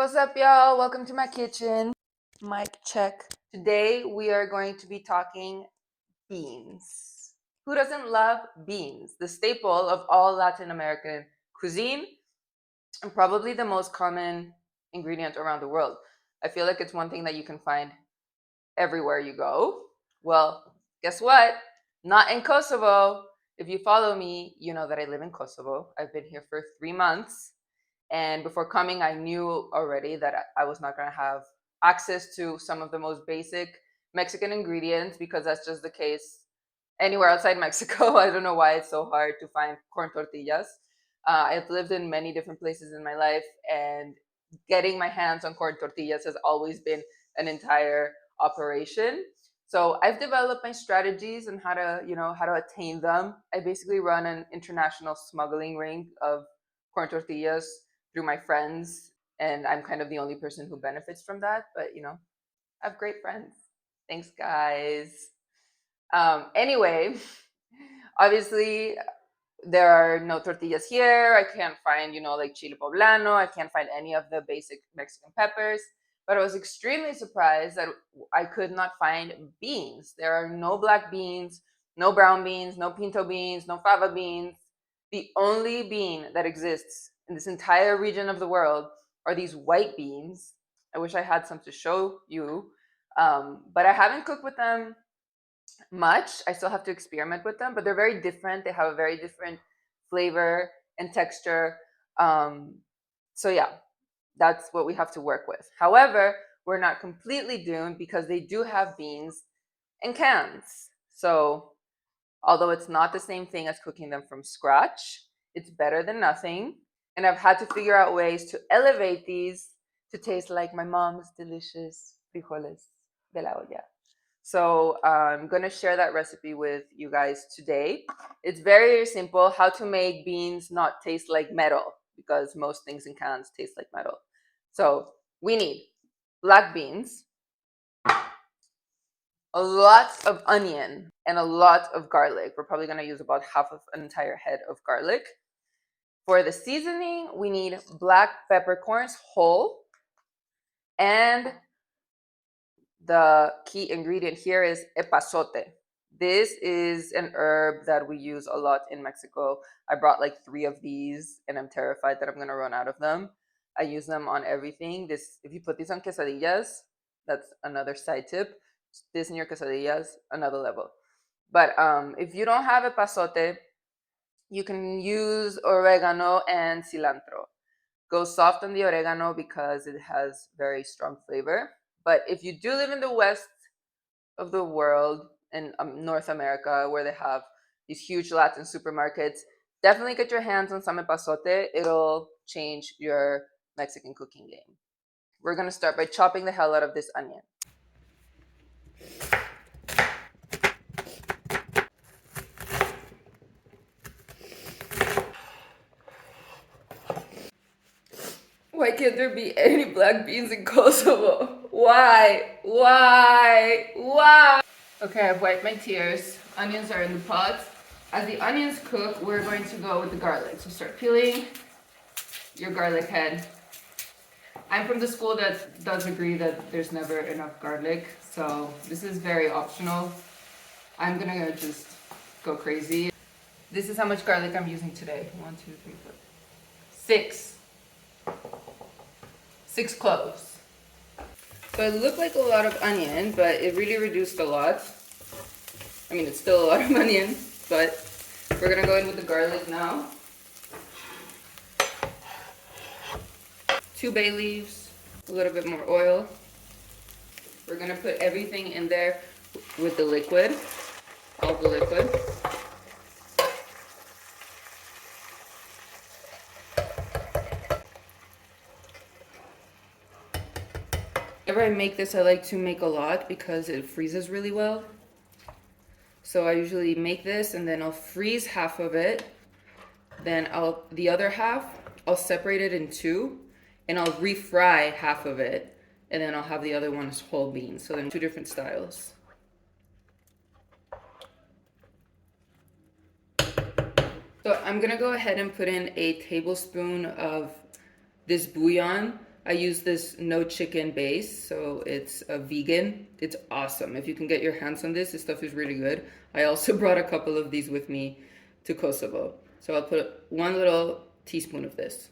What's up, y'all? Welcome to my kitchen. Mic check. Today we are going to be talking beans. Who doesn't love beans? The staple of all Latin American cuisine and probably the most common ingredient around the world. I feel like it's one thing that you can find everywhere you go. Well, guess what? Not in Kosovo. If you follow me, you know that I live in Kosovo. I've been here for 3 months. And before coming, I knew already that I was not going to have access to some of the most basic Mexican ingredients because that's just the case anywhere outside Mexico. I don't know why it's so hard to find corn tortillas. I've lived in many different places in my life, and getting my hands on corn tortillas has always been an entire operation. So I've developed my strategies and how to attain them. I basically run an international smuggling ring of corn tortillas through my friends, and I'm kind of the only person who benefits from that. But I have great friends. Thanks, guys. Anyway, obviously there are no tortillas here. I can't find, like chile poblano. I can't find any of the basic Mexican peppers. But I was extremely surprised that I could not find beans. There are no black beans, no brown beans, no pinto beans, no fava beans. The only bean that exists in this entire region of the world are these white beans. I wish I had some to show you, but I haven't cooked with them much. I still have to experiment with them, but they're very different. They have a very different flavor and texture. So yeah, that's what we have to work with. However, we're not completely doomed because they do have beans in cans. So although it's not the same thing as cooking them from scratch, it's better than nothing. And I've had to figure out ways to elevate these to taste like my mom's delicious frijoles de la olla. So I'm going to share that recipe with you guys today. It's very simple how to make beans not taste like metal, because most things in cans taste like metal. So we need black beans, a lot of onion, and a lot of garlic. We're probably going to use about half of an entire head of garlic. For the seasoning, we need black peppercorns whole, and the key ingredient here is epazote. This is an herb that we use a lot in Mexico. I brought like 3 of these and I'm terrified that I'm going to run out of them. I use them on everything. If you put these on quesadillas, that's another side tip. This in your quesadillas, another level. But if you don't have epazote, you can use oregano and cilantro. Go soft on the oregano because it has very strong flavor. But if you do live in the west of the world, in North America, where they have these huge Latin supermarkets, definitely get your hands on some epazote. It'll change your Mexican cooking game. We're gonna start by chopping the hell out of this onion. Why can't there be any black beans in Kosovo? Why? Okay, I've wiped my tears. Onions are in the pot. As the onions cook, we're going to go with the garlic. So start peeling your garlic head. I'm from the school that does agree that there's never enough garlic, so this is very optional. I'm gonna just go crazy. This is how much garlic I'm using today. 1, 2, 3, 4, 6. 6 cloves. So it looked like a lot of onion, but it really reduced a lot. I mean, it's still a lot of onion, but we're gonna go in with the garlic now. 2 bay leaves, a little bit more oil. We're gonna put everything in there with the liquid, all the liquid. Whenever I make this, I like to make a lot because it freezes really well. So I usually make this and then I'll freeze half of it. Then the other half, I'll separate it in 2 and I'll refry half of it. And then I'll have the other one as whole beans. So then 2 different styles. So I'm gonna go ahead and put in a tablespoon of this bouillon. I use this no chicken base, so it's a vegan. It's awesome. If you can get your hands on this stuff is really good. I also brought a couple of these with me to Kosovo. So I'll put 1 little teaspoon of this.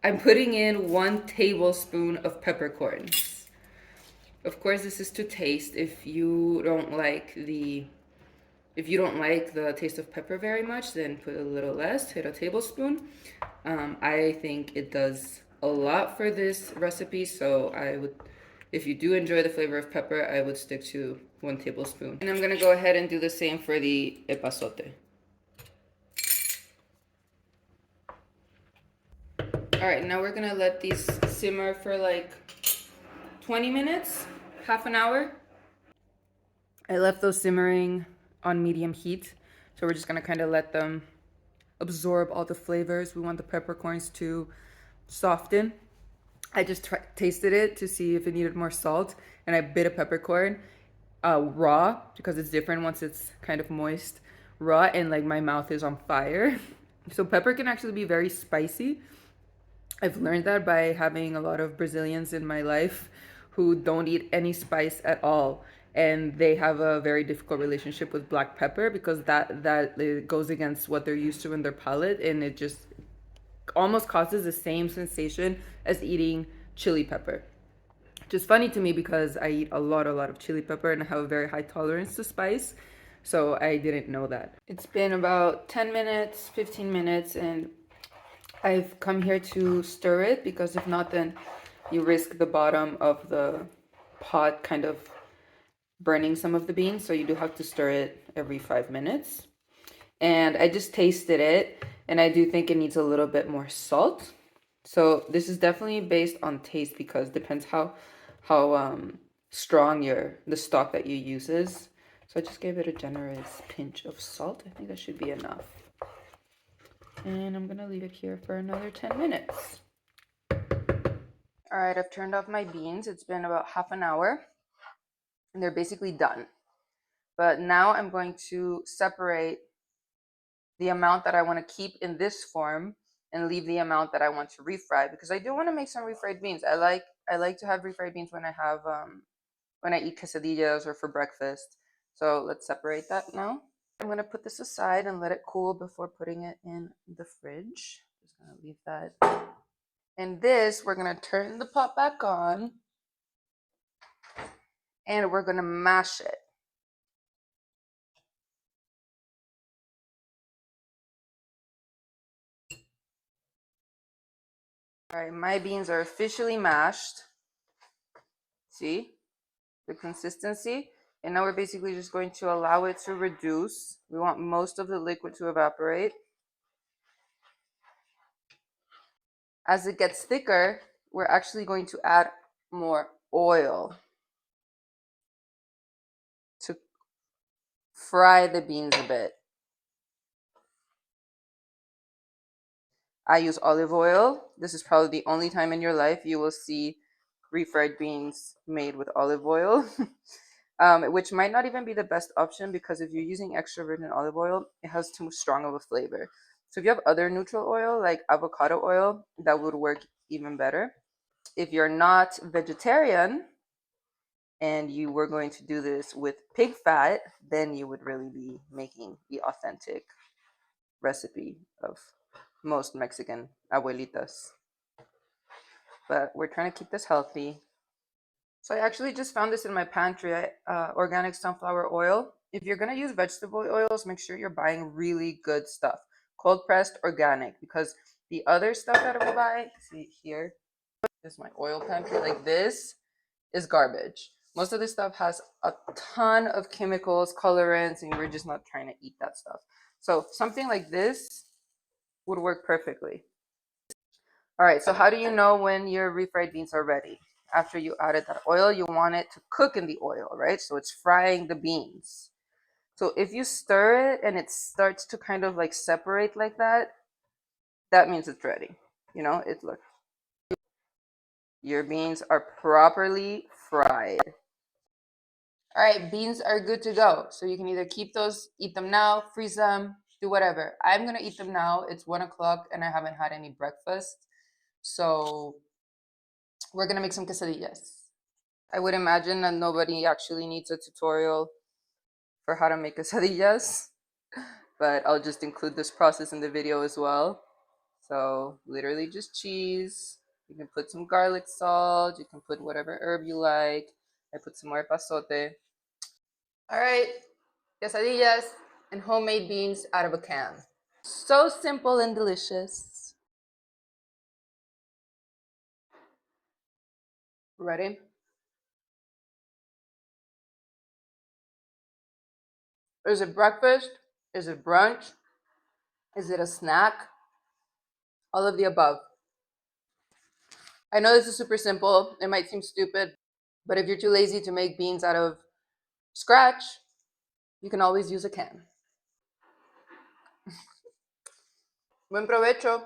I'm putting in 1 tablespoon of peppercorns. Of course, this is to taste. If you don't like the taste of pepper very much, then put a little less, hit a tablespoon. I think it does a lot for this recipe, so if you do enjoy the flavor of pepper, I would stick to 1 tablespoon. And I'm gonna go ahead and do the same for the epazote. All right, now we're gonna let these simmer for like 20 minutes, half an hour. I left those simmering on medium heat, so we're just gonna kind of let them absorb all the flavors. We want the peppercorns to soften. I just tasted it to see if it needed more salt, and I bit a peppercorn raw because it's different once it's kind of moist raw, and like my mouth is on fire. So pepper can actually be very spicy. I've learned that by having a lot of Brazilians in my life who don't eat any spice at all, and they have a very difficult relationship with black pepper because that it goes against what they're used to in their palate, and it just almost causes the same sensation as eating chili pepper. Which is funny to me because I eat a lot of chili pepper and I have a very high tolerance to spice. So I didn't know that. It's been about 10 minutes, 15 minutes, and I've come here to stir it because if not, then you risk the bottom of the pot kind of burning some of the beans. So you do have to stir it every 5 minutes. And I just tasted it, and I do think it needs a little bit more salt. So this is definitely based on taste because it depends how strong the stock that you use is. So I just gave it a generous pinch of salt. I think that should be enough. And I'm gonna leave it here for another 10 minutes. All right, I've turned off my beans. It's been about half an hour and they're basically done. But now I'm going to separate the amount that I want to keep in this form and leave the amount that I want to refry because I do want to make some refried beans. I like to have refried beans when I eat quesadillas or for breakfast. So let's separate that now. I'm gonna put this aside and let it cool before putting it in the fridge. Just gonna leave that. And this, we're gonna turn the pot back on and we're gonna mash it. All right, my beans are officially mashed. See the consistency? And now we're basically just going to allow it to reduce. We want most of the liquid to evaporate. As it gets thicker, we're actually going to add more oil to fry the beans a bit. I use olive oil. This is probably the only time in your life you will see refried beans made with olive oil, which might not even be the best option because if you're using extra virgin olive oil, it has too strong of a flavor. So if you have other neutral oil like avocado oil, that would work even better. If you're not vegetarian and you were going to do this with pig fat, then you would really be making the authentic recipe of most Mexican abuelitas. But we're trying to keep this healthy. So I actually just found this in my pantry, organic sunflower oil. If you're gonna use vegetable oils, make sure you're buying really good stuff, cold pressed organic, because the other stuff that I will buy, see here, is my oil pantry, like this is garbage. Most of this stuff has a ton of chemicals, colorants, and we're just not trying to eat that stuff. So something like this would work perfectly. All right, so how do you know when your refried beans are ready? After you added that oil, you want it to cook in the oil, right? So it's frying the beans. So if you stir it and it starts to kind of like separate like that, that means it's ready. You know, look, your beans are properly fried. All right, beans are good to go. So you can either keep those, eat them now, freeze them, do whatever. I'm gonna eat them now. It's 1 o'clock and I haven't had any breakfast. So we're gonna make some quesadillas. I would imagine that nobody actually needs a tutorial for how to make quesadillas, but I'll just include this process in the video as well. So literally just cheese. You can put some garlic salt. You can put whatever herb you like. I put some more epazote. All right, quesadillas and homemade beans out of a can. So simple and delicious. Ready? Is it breakfast? Is it brunch? Is it a snack? All of the above. I know this is super simple. It might seem stupid, but if you're too lazy to make beans out of scratch, you can always use a can. Buen provecho.